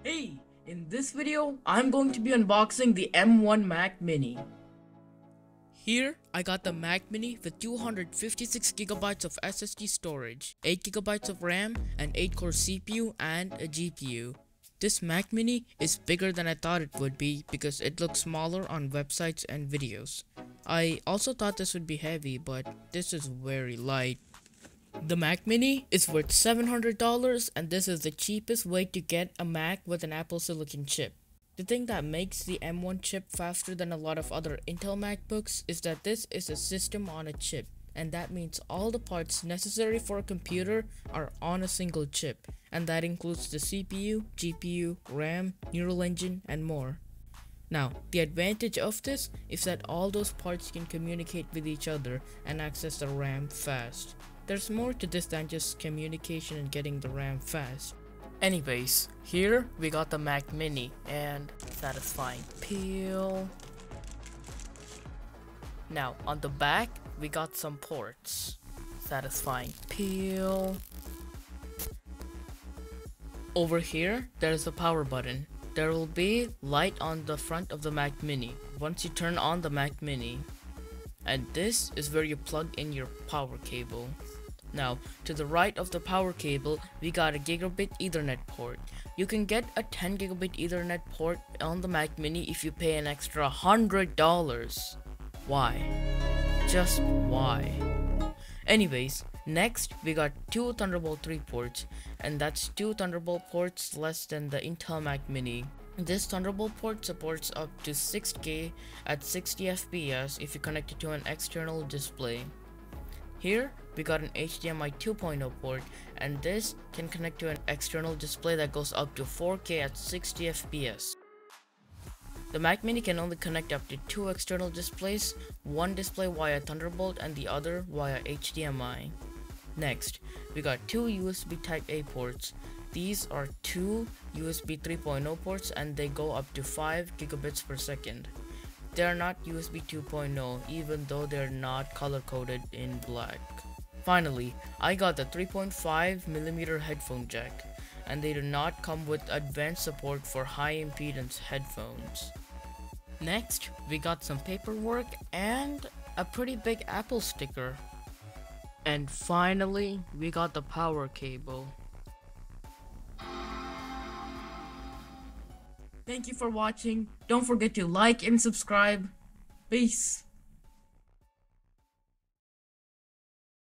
Hey, in this video, I'm going to be unboxing the M1 Mac Mini. Here, I got the Mac Mini with 256GB of SSD storage, 8GB of RAM, an 8-core CPU, and a GPU. This Mac Mini is bigger than I thought it would be because it looks smaller on websites and videos. I also thought this would be heavy, but this is very light. The Mac Mini is worth $700 and this is the cheapest way to get a Mac with an Apple Silicon chip. The thing that makes the M1 chip faster than a lot of other Intel MacBooks is that this is a system on a chip, and that means all the parts necessary for a computer are on a single chip, and that includes the CPU, GPU, RAM, neural engine, and more. Now, the advantage of this is that all those parts can communicate with each other and access the RAM fast. There's more to this than just communication and getting the RAM fast. Anyways, here we got the Mac Mini and satisfying peel. Now, on the back, we got some ports. Satisfying peel. Over here, there's the power button. There will be light on the front of the Mac Mini once you turn on the Mac Mini. And this is where you plug in your power cable. Now, to the right of the power cable, we got a gigabit Ethernet port. You can get a 10 gigabit Ethernet port on the Mac Mini if you pay an extra $100. Why? Just why? Anyways, next we got two Thunderbolt 3 ports, and that's two Thunderbolt ports less than the Intel Mac Mini. This Thunderbolt port supports up to 6K at 60 FPS if you connect it to an external display. Here, we got an HDMI 2.0 port, and this can connect to an external display that goes up to 4K at 60 FPS. The Mac Mini can only connect up to two external displays, one display via Thunderbolt and the other via HDMI. Next, we got two USB Type-A ports. These are two USB 3.0 ports and they go up to 5 gigabits per second. They are not USB 2.0 even though they are not color coded in black. Finally, I got the 3.5mm headphone jack, and they do not come with advanced support for high impedance headphones. Next, we got some paperwork and a pretty big Apple sticker. And finally, we got the power cable. Thank you for watching. Don't forget to like and subscribe. Peace.